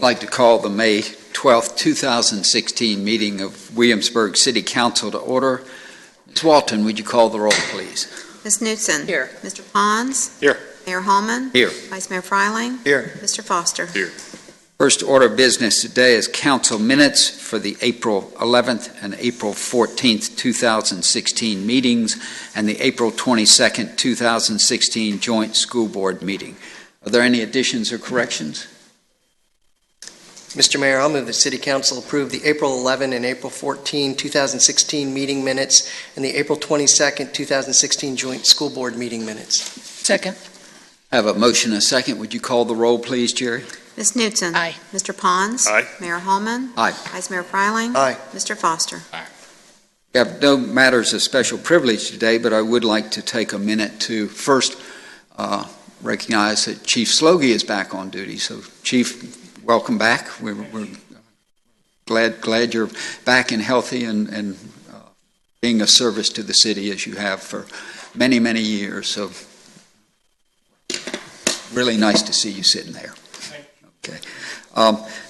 I'd like to call the May 12th, 2016 meeting of Williamsburg City Council to order. Ms. Walton, would you call the roll, please? Ms. Knutson. Here. Mr. Pons. Here. Mayor Hallman. Here. Vice Mayor Freiling. Here. Mr. Foster. Here. First order of business today is council minutes for the April 11th and April 14th, 2016 meetings and the April 22nd, 2016 joint school board meeting. Are there any additions or corrections? Mr. Mayor, I'll move the City Council approve the April 11 and April 14, 2016 meeting minutes and the April 22nd, 2016 joint school board meeting minutes. Second. I have a motion and a second. Would you call the roll, please, Jerry? Ms. Knutson. Aye. Mr. Pons. Aye. Mayor Hallman. Aye. Vice Mayor Freiling. Aye. Mr. Foster. We have no matters of special privilege today, but I would like to take a minute to first recognize that Chief Slogey is back on duty. So, Chief, welcome back. We're glad you're back and healthy and being of service to the city as you have for many, many years. So, really nice to see you sitting there. Okay.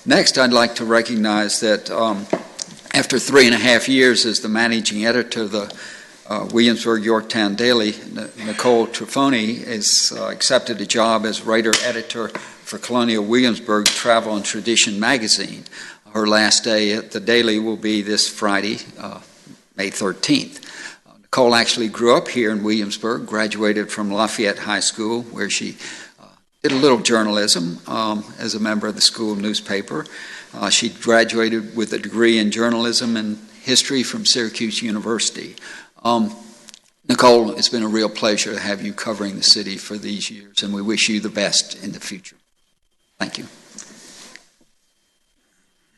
Next, I'd like to recognize that after 3.5 years as the managing editor of the Williamsburg Yorktown Daily, Nicole Trifoni has accepted a job as writer-editor for Colonial Williamsburg Travel and Tradition magazine. Her last day at the Daily will be this Friday, May 13th. Nicole actually grew up here in Williamsburg, graduated from Lafayette High School, where she did a little journalism as a member of the school newspaper. She graduated with a degree in journalism and history from Syracuse University. Nicole, it's been a real pleasure to have you covering the city for these years, and we wish you the best in the future. Thank you.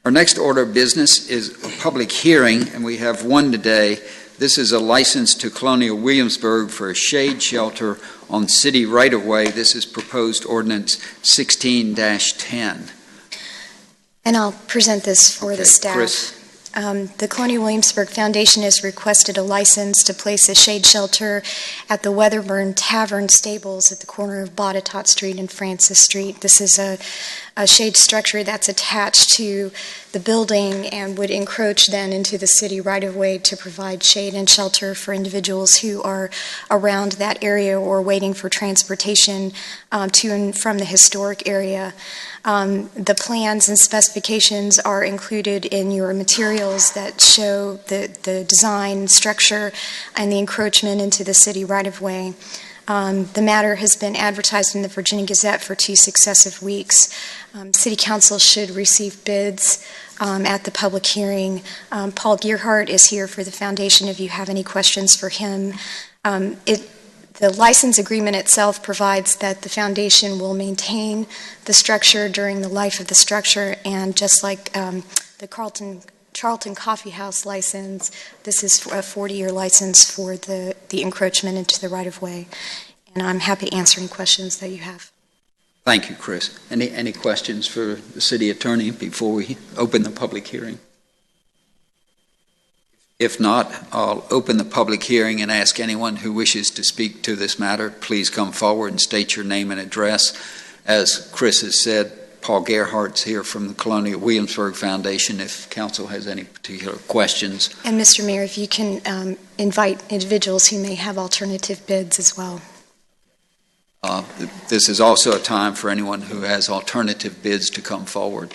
Our next order of business is a public hearing, and we have one today. This is a license to Colonial Williamsburg for a shade shelter on city right-of-way. This is proposed ordinance 16-10. And I'll present this for the staff. Chris. The Colonial Williamsburg Foundation has requested a license to place a shade shelter at the Weatherburn Tavern Stables at the corner of Botetourt Street and Francis Street. This is a shade structure that's attached to the building and would encroach then into the city right-of-way to provide shade and shelter for individuals who are around that area or waiting for transportation to and from the historic area. The plans and specifications are included in your materials that show the design, structure, and the encroachment into the city right-of-way. The matter has been advertised in the Virginia Gazette for 2 successive weeks. City Council should receive bids at the public hearing. Paul Gearhart is here for the foundation if you have any questions for him. The license agreement itself provides that the foundation will maintain the structure during the life of the structure, and just like the Charlton Coffee House license, this is a 40-year license for the encroachment into the right-of-way. And I'm happy to answer any questions that you have. Thank you, Chris. Any questions for the city attorney before we open the public hearing? If not, I'll open the public hearing and ask anyone who wishes to speak to this matter, please come forward and state your name and address. As Chris has said, Paul Gerhardt's here from the Colonial Williamsburg Foundation if council has any particular questions. And Mr. Mayor, if you can invite individuals who may have alternative bids as well. This is also a time for anyone who has alternative bids to come forward.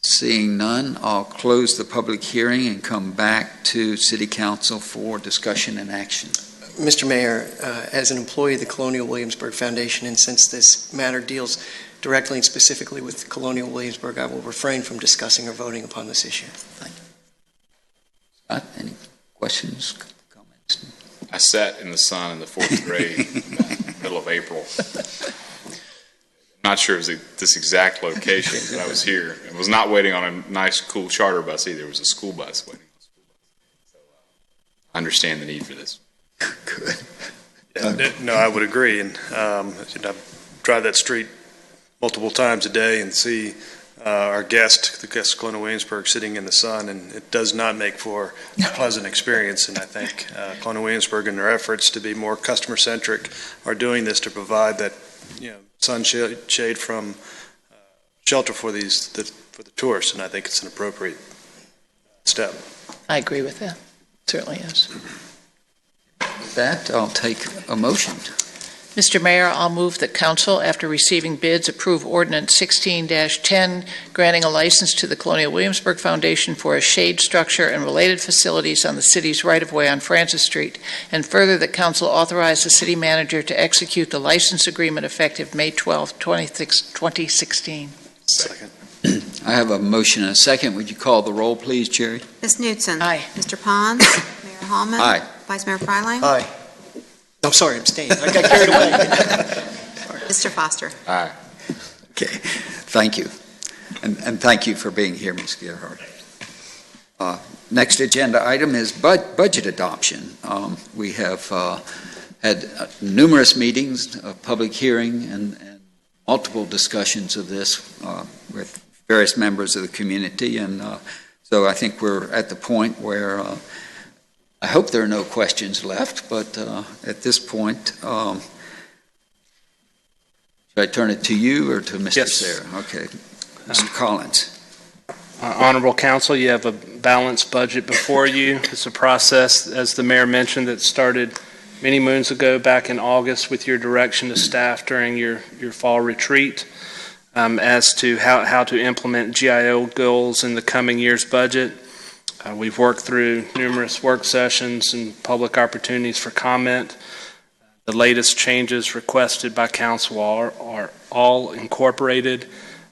Seeing none, I'll close the public hearing and come back to City Council for discussion and action. Mr. Mayor, as an employee of the Colonial Williamsburg Foundation, and since this matter deals directly and specifically with Colonial Williamsburg, I will refrain from discussing or voting upon this issue. Thank you. Scott, any questions, comments? I sat in the sun in the 4th grade in the middle of April. I'm not sure it was this exact location, but I was here. I was not waiting on a nice, cool charter bus either. It was a school bus waiting on a school bus. So I understand the need for this. Good. Yeah, no, I would agree. And I drive that street multiple times a day and see our guest, the guest of Colonial Williamsburg, sitting in the sun, and it does not make for a pleasant experience. And I think Colonial Williamsburg, in their efforts to be more customer-centric, are doing this to provide that, shade from shelter for the tourists, and I think it's an appropriate step. I agree with that. Certainly is. With that, I'll take a motion. Mr. Mayor, I'll move that council, after receiving bids, approve Ordinance 16-10, granting a license to the Colonial Williamsburg Foundation for a shade structure and related facilities on the city's right-of-way on Francis Street, and further that council authorize the city manager to execute the license agreement effective May 12, 2016. Second. I have a motion and a second. Would you call the roll, please, Jerry? Ms. Knutson. Aye. Mr. Pons. Mayor Holman. Aye. Vice Mayor Fryling. Aye. I'm sorry, abstain. I got carried away. Mr. Foster. Aye. Okay, thank you. And thank you for being here, Ms. Gerhardt. Next agenda item is budget adoption. We have had numerous meetings, a public hearing, and multiple discussions of this with various members of the community. And so I think we're at the point where I hope there are no questions left, but at this point, should I turn it to you or to Mr. Yes. Sarah? Okay. Mr. Collins. Honorable Council, you have a balanced budget before you. It's a process, as the mayor mentioned, that started many moons ago back in August with your direction to staff during your fall retreat as to how to implement GIO goals in the coming year's budget. We've worked through numerous work sessions and public opportunities for comment. The latest changes requested by council are all incorporated.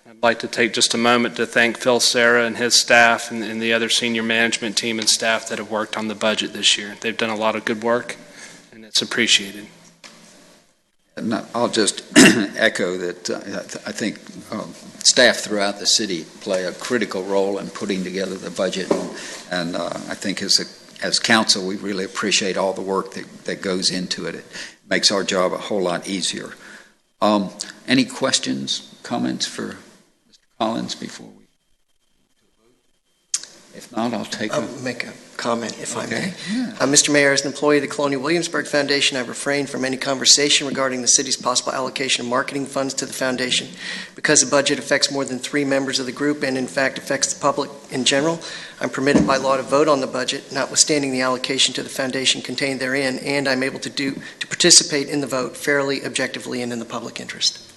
I'd like to take just a moment to thank Phil Serra and his staff and the other senior management team and staff that have worked on the budget this year. They've done a lot of good work, and it's appreciated. And I'll just echo that I think staff throughout the city play a critical role in putting together the budget, and I think as council we really appreciate all the work that goes into it. It makes our job a whole lot easier. Any questions, comments for Mr. Collins before we? If not, I'll take I'll make a comment, if I may. Yeah. Mr. Mayor, as an employee of the Colonial Williamsburg Foundation, I've refrained from any conversation regarding the city's possible allocation of marketing funds to the foundation. Because the budget affects more than 3 members of the group and, in fact, affects the public in general, I'm permitted by law to vote on the budget, notwithstanding the allocation to the foundation contained therein, and I'm able to participate in the vote fairly, objectively, and in the public interest.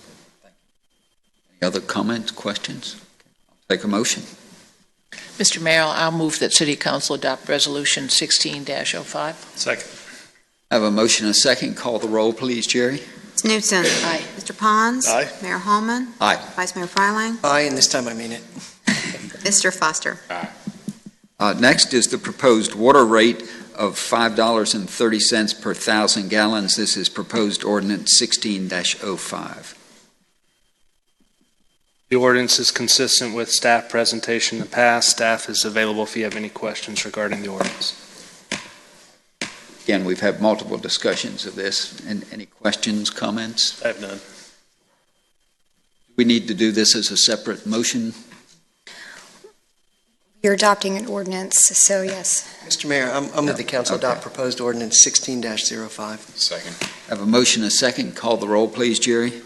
Any other comments, questions? I'll take a motion. Mr. Mayor, I'll move that City Council adopt Resolution 16-05. Second. I have a motion and a second. Call the roll, please, Jerry. Ms. Knutson. Aye. Mr. Pons. Aye. Mayor Holman. Aye. Vice Mayor Fryling. Aye, and this time I mean it. Mr. Foster. Next is the proposed water rate of $5.30 per 1,000 gallons. This is proposed ordinance 16-05. The ordinance is consistent with staff presentation in the past. Staff is available if you have any questions regarding the ordinance. Again, we've had multiple discussions of this. And any questions, comments? I have none. We need to do this as a separate motion. You're adopting an ordinance, so yes. Mr. Mayor, I'm with the council Okay. adopt proposed ordinance 16-05. Second. I have a motion and a second. Call the roll, please, Jerry.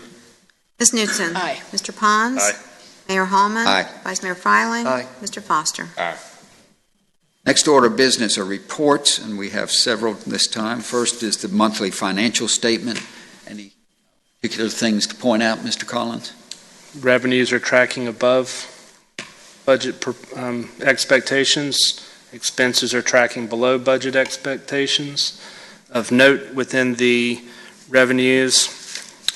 Ms. Knutson. Aye. Mr. Pons. Aye. Mayor Holman. Aye. Vice Mayor Fryling. Aye. Mr. Foster. Next order of business are reports, and we have several this time. First is the monthly financial statement. Any particular things to point out, Mr. Collins? Revenues are tracking above budget expectations. Expenses are tracking below budget expectations. Of note, within the revenues,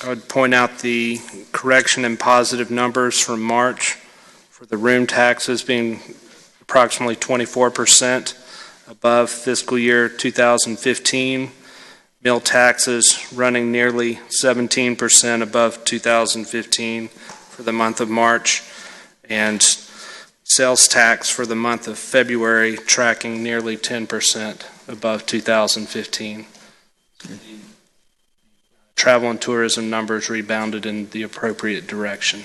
I would point out the correction in positive numbers from March for the room taxes being approximately 24% above fiscal year 2015. Meal taxes running nearly 17% above 2015 for the month of March, and sales tax for the month of February tracking nearly 10% above 2015. Travel and tourism numbers rebounded in the appropriate direction.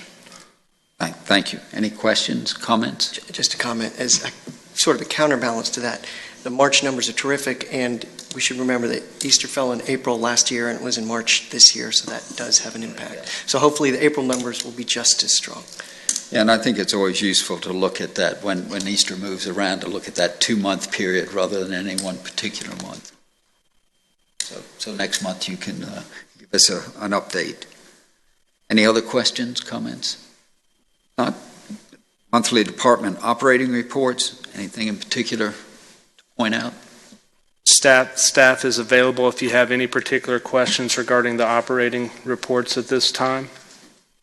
Thank you. Any questions, comments? Just a comment, as sort of a counterbalance to that, the March numbers are terrific, and we should remember that Easter fell in April last year and it was in March this year, so that does have an impact. So hopefully the April numbers will be just as strong. Yeah, and I think it's always useful to look at that when Easter moves around, to look at that 2-month period rather than any one particular month. So next month you can give us an update. Any other questions, comments? Not? Monthly department operating reports, anything in particular to point out? Staff is available if you have any particular questions regarding the operating reports at this time.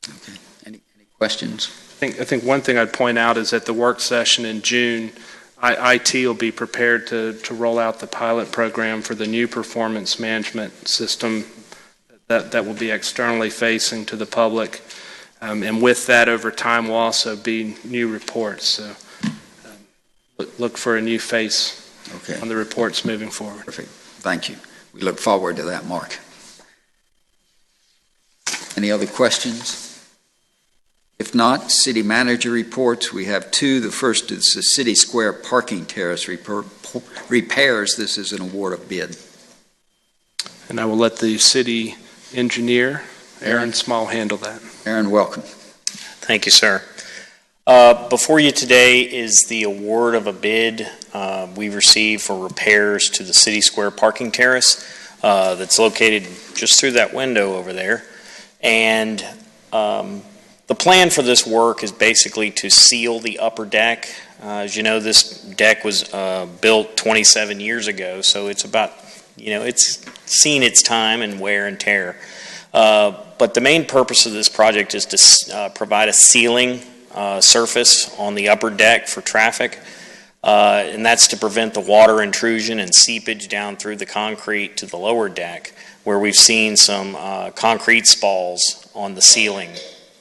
Okay. Any questions? I think one thing I'd point out is at the work session in June, IT will be prepared to roll out the pilot program for the new performance management system that will be externally facing to the public. And with that, over time, will also be new reports. So look for a new face on the reports moving forward. Perfect. Thank you. We look forward to that, Mark. Any other questions? If not, city manager reports. We have 2. The first is the City Square parking terrace repairs. This is an award of bid. And I will let the city engineer, Aaron Small, handle that. Aaron, welcome. Thank you, sir. Before you today is the award of a bid we received for repairs to the City Square parking terrace that's located just through that window over there. And the plan for this work is basically to seal the upper deck. As you know, this deck was built 27 years ago, so it's about, it's seen its time and wear and tear. But the main purpose of this project is to provide a sealing surface on the upper deck for traffic, and that's to prevent the water intrusion and seepage down through the concrete to the lower deck, where we've seen some concrete spalls on the ceiling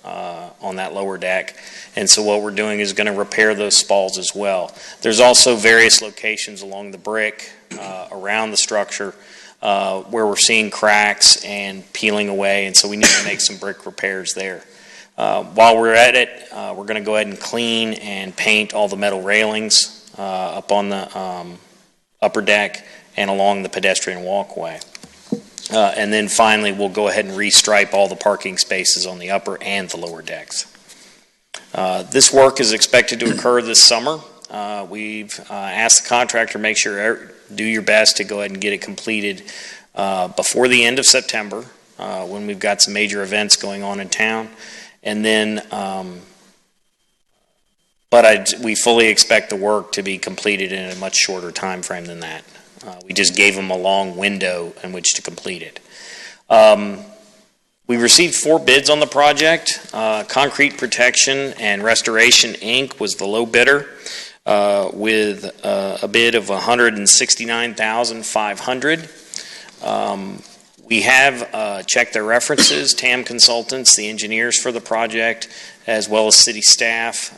on that lower deck. And so what we're doing is going to repair those spalls as well. There's also various locations along the brick around the structure where we're seeing cracks and peeling away, and so we need to make some brick repairs there. While we're at it, we're going to go ahead and clean and paint all the metal railings up on the upper deck and along the pedestrian walkway. And then finally, we'll go ahead and restripe all the parking spaces on the upper and the lower decks. This work is expected to occur this summer. We've asked the contractor to make sure, do your best to go ahead and get it completed before the end of September, when we've got some major events going on in town. And then, we fully expect the work to be completed in a much shorter time frame than that. We just gave them a long window in which to complete it. We received 4 bids on the project. Concrete Protection and Restoration, Inc. was the low bidder with a bid of $169,500. We have checked their references, TAM Consultants, the engineers for the project, as well as city staff.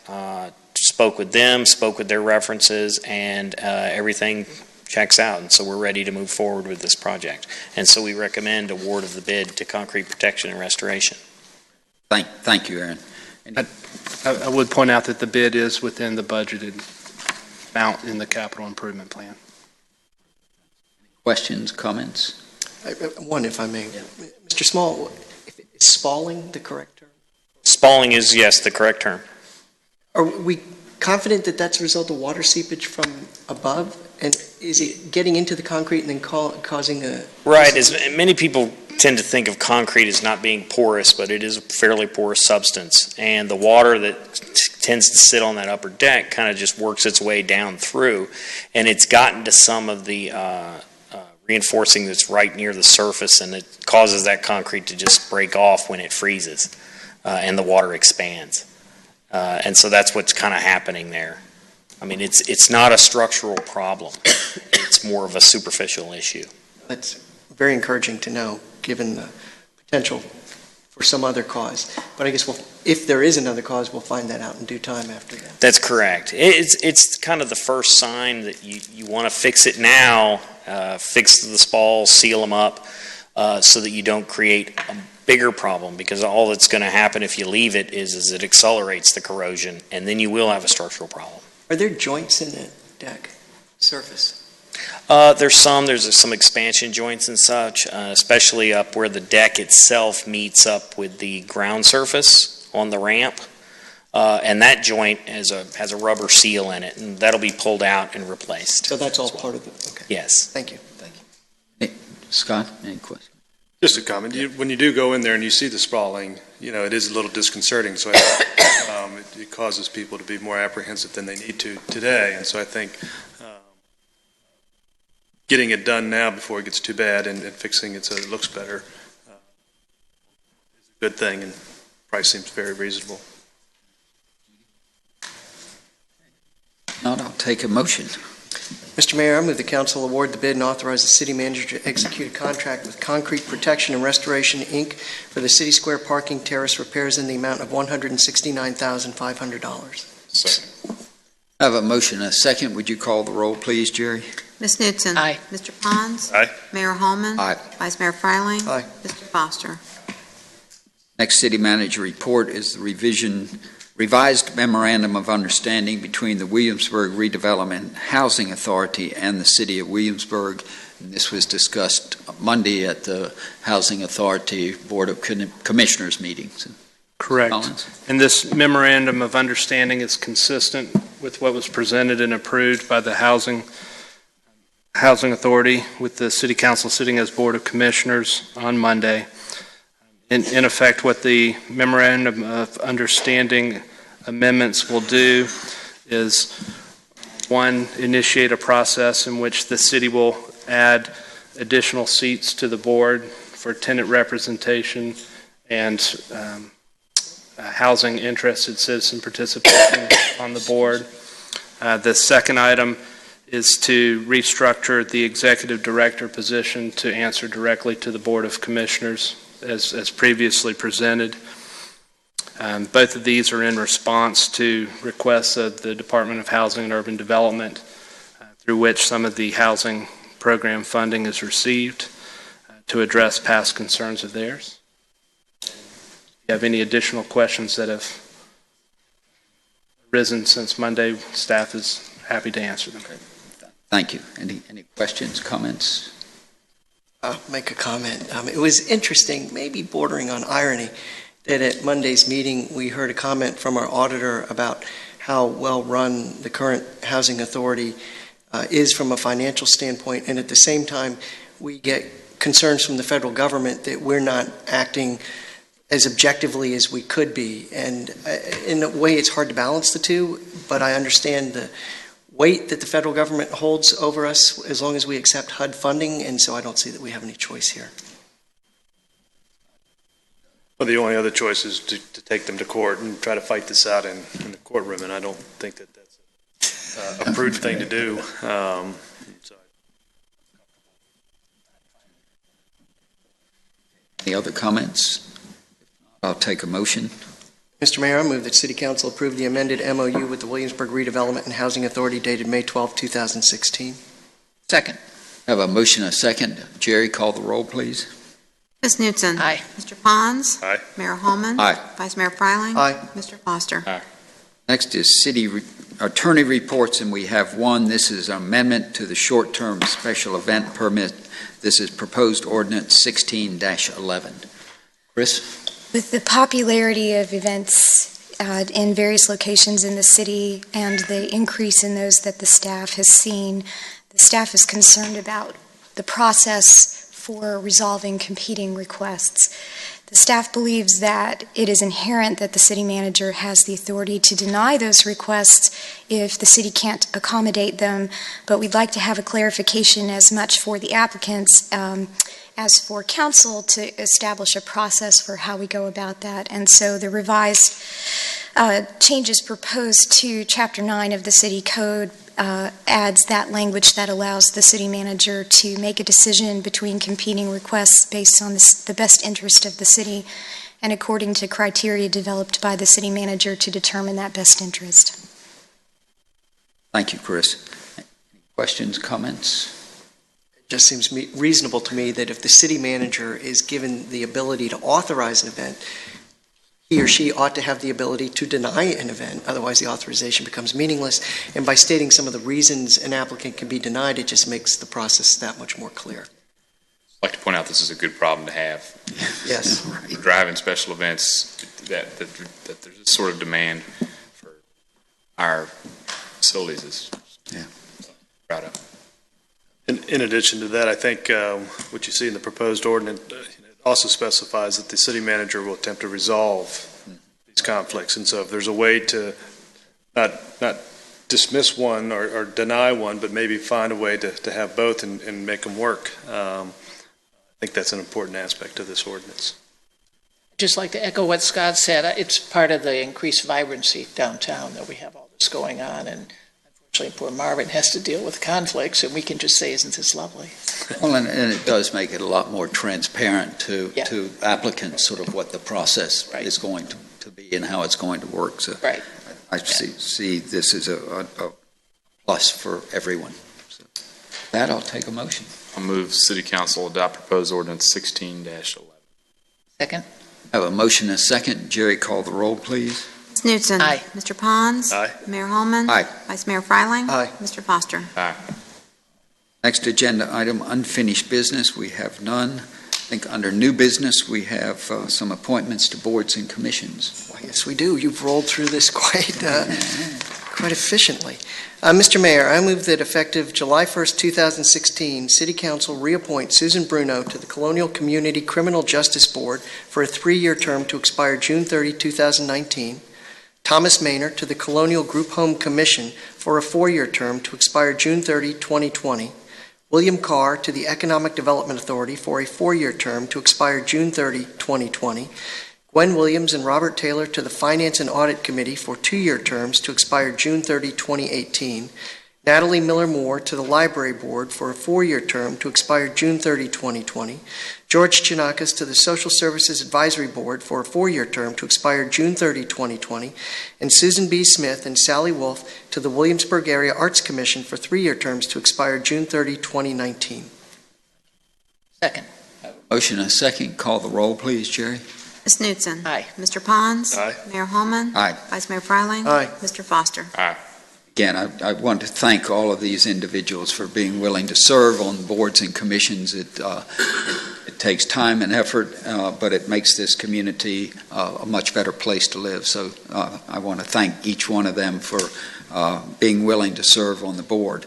Spoke with them, spoke with their references, and everything checks out, and so we're ready to move forward with this project. And so we recommend award of the bid to Concrete Protection and Restoration. Thank you, Aaron. I would point out that the bid is within the budgeted amount in the capital improvement plan. Questions, comments? One, if I may. Yeah. Mr. Small, is spalling the correct term? Spalling is, yes, the correct term. Are we confident that that's a result of water seepage from above? And is it getting into the concrete and then causing a... Right. As many people tend to think of concrete as not being porous, but it is a fairly porous substance. And the water that tends to sit on that upper deck kind of just works its way down through. And it's gotten to some of the reinforcing that's right near the surface, and it causes that concrete to just break off when it freezes and the water expands. And so that's what's kind of happening there. I mean, it's not a structural problem. It's more of a superficial issue. That's very encouraging to know, given the potential for some other cause. But I guess if there is another cause, we'll find that out in due time after that. That's correct. It's kind of the first sign that you want to fix it now, fix the spalls, seal them up, so that you don't create a bigger problem, because all that's going to happen if you leave it is it accelerates the corrosion, and then you will have a structural problem. Are there joints in the deck surface? There's some expansion joints and such, especially up where the deck itself meets up with the ground surface on the ramp. And that joint has a rubber seal in it, and that'll be pulled out and replaced. So that's all part of it? Okay. Yes. Thank you. Hey, Scott, any questions? Just a comment. When you do go in there and you see the sprawling, it is a little disconcerting. So it causes people to be more apprehensive than they need to today. And so I think getting it done now before it gets too bad and fixing it so it looks better is a good thing, and price seems very reasonable. Now I'll take a motion. Mr. Mayor, I move the council award the bid and authorize the city manager to execute a contract with Concrete Protection and Restoration, Inc. for the City Square parking terrace repairs in the amount of $169,500. Second. I have a motion and a second. Would you call the roll, please, Jerry? Ms. Newton. Aye. Mr. Pons. Aye. Mayor Holman. Aye. Vice Mayor Fryling. Aye. Mr. Foster. Next city manager report is the revised memorandum of understanding between the Williamsburg Redevelopment Housing Authority and the City of Williamsburg. And this was discussed Monday at the Housing Authority Board of Commissioners meetings. Correct. Collins? And this memorandum of understanding is consistent with what was presented and approved by the Housing Authority, with the City Council sitting as Board of Commissioners on Monday. In effect, what the memorandum of understanding amendments will do is, one, initiate a process in which the city will add additional seats to the board for tenant representation and housing interested citizen participation on the board. The second item is to restructure the executive director position to answer directly to the Board of Commissioners as previously presented. Both of these are in response to requests of the Department of Housing and Urban Development, through which some of the housing program funding is received to address past concerns of theirs. If you have any additional questions that have arisen since Monday, staff is happy to answer them. Thank you. Any questions, comments? I'll make a comment. It was interesting, maybe bordering on irony, that at Monday's meeting we heard a comment from our auditor about how well run the current housing authority is from a financial standpoint, and at the same time we get concerns from the federal government that we're not acting as objectively as we could be. And in a way it's hard to balance the two, but I understand the weight that the federal government holds over us as long as we accept HUD funding, and so I don't see that we have any choice here. Well, the only other choice is to take them to court and try to fight this out in the courtroom, and I don't think that that's a prudent thing to do. Any other comments? I'll take a motion. Mr. Mayor, I move that City Council approve the amended MOU with the Williamsburg Redevelopment and Housing Authority dated May 12, 2016. Second. I have a motion and a second. Jerry, call the roll, please. Ms. Newton. Aye. Mr. Pons. Aye. Mayor Holman. Aye. Vice Mayor Fryling. Aye. Mr. Foster. Next is city attorney reports, and we have one. This is an amendment to the short-term special event permit. This is proposed ordinance 16-11. Chris? With the popularity of events in various locations in the city and the increase in those that the staff has seen, the staff is concerned about the process for resolving competing requests. The staff believes that it is inherent that the city manager has the authority to deny those requests if the city can't accommodate them, but we'd like to have a clarification as much for the applicants as for council to establish a process for how we go about that. And so the revised changes proposed to Chapter 9 of the City Code adds that language that allows the city manager to make a decision between competing requests based on the best interest of the city and according to criteria developed by the city manager to determine that best interest. Thank you, Chris. Any questions, comments? It just seems reasonable to me that if the city manager is given the ability to authorize an event, he or she ought to have the ability to deny an event, otherwise the authorization becomes meaningless. And by stating some of the reasons an applicant can be denied, it just makes the process that much more clear. I'd like to point out this is a good problem to have. Yes. For driving special events, that there's this sort of demand for our facilities is proud of. In addition to that, I think what you see in the proposed ordinance also specifies that the city manager will attempt to resolve these conflicts. And so if there's a way to not dismiss one or deny one, but maybe find a way to have both and make them work, I think that's an important aspect of this ordinance. Just like to echo what Scott said, it's part of the increased vibrancy downtown that we have all this going on, and unfortunately poor Marvin has to deal with conflicts, and we can just say, isn't this lovely? Well, and it does make it a lot more transparent to applicants, sort of what the process is going to be and how it's going to work. So Right. I see this as a plus for everyone. So with that, I'll take a motion. I'll move City Council adopt proposed ordinance 16-11. Second? I have a motion and a second. Jerry, call the roll, please. Ms. Knutson. Aye. Mr. Pons. Aye. Mayor Holman. Aye. Vice Mayor Fryling. Aye. Mr. Foster. Aye. Next agenda item, unfinished business. We have none. I think under new business, we have some appointments to boards and commissions. Yes, we do. You've rolled through this quite efficiently. Mr. Mayor, I move that effective July 1st, 2016, City Council reappoint Susan Bruno to the Colonial Community Criminal Justice Board for a 3-year term to expire June 30, 2019, Thomas Maynard to the Colonial Group Home Commission for a 4-year term to expire June 30, 2020, William Carr to the Economic Development Authority for a 4-year term to expire June 30, 2020, Gwen Williams and Robert Taylor to the Finance and Audit Committee for 2-year terms to expire June 30, 2018, Natalie Miller-Moore to the Library Board for a 4-year term to expire June 30, 2020, George Chinakas to the Social Services Advisory Board for a 4-year term to expire June 30, 2020, and Susan B. Smith and Sally Wolf to the Williamsburg Area Arts Commission for 3-year terms to expire June 30, 2019. Second. Motion and a second. Call the roll, please, Jerry. Ms. Knutson. Aye. Mr. Pons. Aye. Mayor Holman. Aye. Vice Mayor Fryling. Aye. Mr. Foster. Aye. Again, I want to thank all of these individuals for being willing to serve on boards and commissions. It takes time and effort, but it makes this community a much better place to live. So I want to thank each one of them for being willing to serve on the board.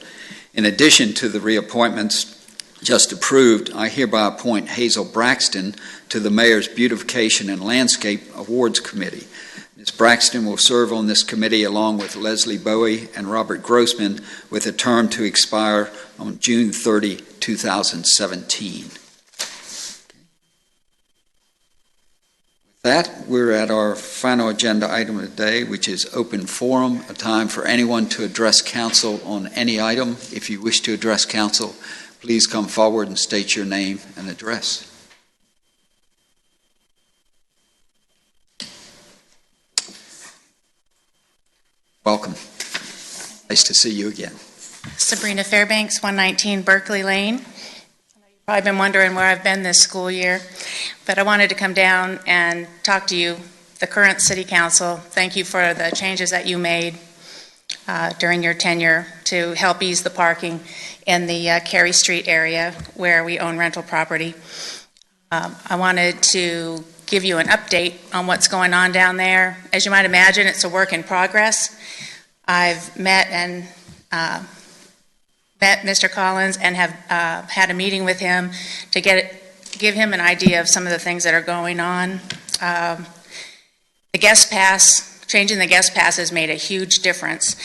In addition to the reappointments just approved, I hereby appoint Hazel Braxton to the Mayor's Beautification and Landscape Awards Committee. Ms. Braxton will serve on this committee along with Leslie Bowie and Robert Grossman with a term to expire on June 30, 2017. With that, we're at our final agenda item of the day, which is open forum, a time for anyone to address council on any item. If you wish to address council, please come forward and state your name and address. Welcome. Nice to see you again. Sabrina Fairbanks, 119 Berkeley Lane. You've probably been wondering where I've been this school year, but I wanted to come down and talk to you, the current City Council. Thank you for the changes that you made during your tenure to help ease the parking in the Cary Street area where we own rental property. I wanted to give you an update on what's going on down there. As you might imagine, it's a work in progress. I've met Mr. Collins and have had a meeting with him to give him an idea of some of the things that are going on. The guest pass, changing the guest pass has made a huge difference,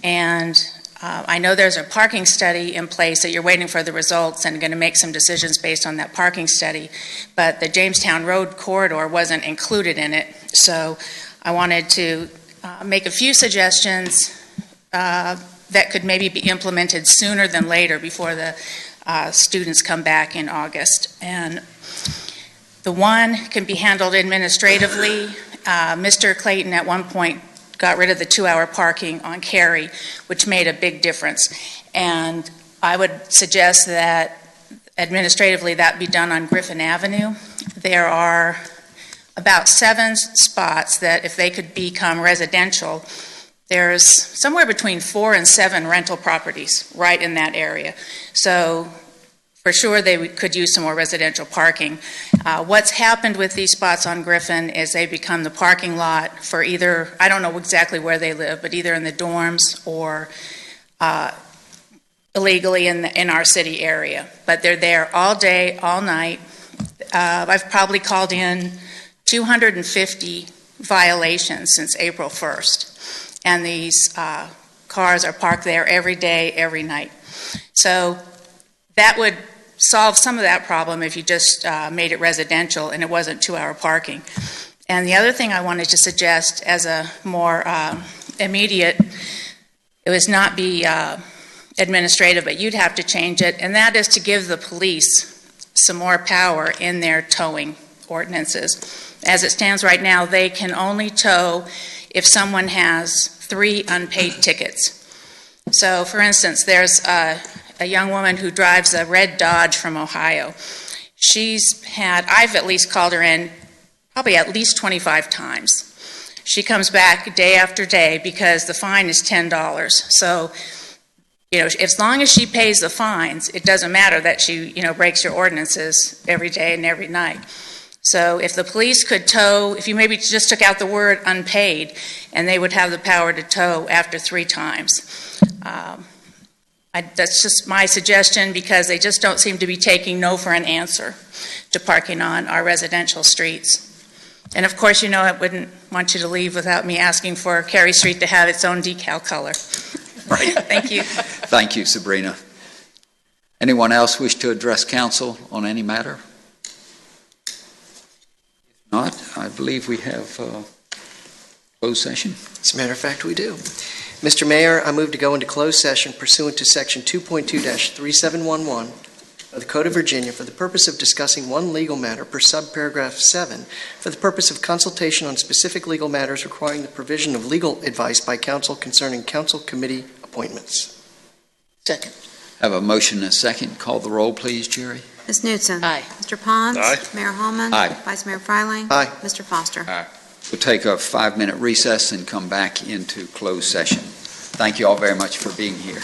and I know there's a parking study in place that you're waiting for the results and going to make some decisions based on that parking study, but the Jamestown Road corridor wasn't included in it, so I wanted to make a few suggestions that could maybe be implemented sooner than later before the students come back in August. And the one can be handled administratively. Mr. Clayton at one point got rid of the 2-hour parking on Cary, which made a big difference. And I would suggest that administratively that be done on Griffin Avenue. There are about 7 spots that if they could become residential, there's somewhere between 4 and 7 rental properties right in that area. So for sure they could use some more residential parking. What's happened with these spots on Griffin is they become the parking lot for either, I don't know exactly where they live, but either in the dorms or illegally in our city area. But they're there all day, all night. I've probably called in 250 violations since April 1st. And these cars are parked there every day, every night. So that would solve some of that problem if you just made it residential and it wasn't 2-hour parking. And the other thing I wanted to suggest as a more immediate, it was not be administrative, but you'd have to change it, and that is to give the police some more power in their towing ordinances. As it stands right now, they can only tow if someone has 3 unpaid tickets. So, for instance, there's a young woman who drives a red Dodge from Ohio. I've at least called her in probably at least 25 times. She comes back day after day because the fine is $10. So, as long as she pays the fines, it doesn't matter that she, breaks your ordinances every day and every night. So if the police could tow, if you maybe just took out the word unpaid, and they would have the power to tow after 3 times. That's just my suggestion, because they just don't seem to be taking no for an answer to parking on our residential streets. And of course, I wouldn't want you to leave without me asking for Cary Street to have its own decal color. Right. Thank you. Thank you, Sabrina. Anyone else wish to address council on any matter? If not, I believe we have closed session. As a matter of fact, we do. Mr. Mayor, I move to go into closed session pursuant to Section 2.2-3711 of the Code of Virginia for the purpose of discussing one legal matter per subparagraph 7 for the purpose of consultation on specific legal matters requiring the provision of legal advice by counsel concerning council committee appointments. Second. Have a motion and a second. Call the roll, please, Jerry. Ms. Knutson. Aye. Mr. Pons. Aye. Mayor Holman. Aye. Vice Mayor Freiling. Aye. Mr. Foster. Aye. We'll take a 5-minute recess and come back into closed session. Thank you all very much for being here.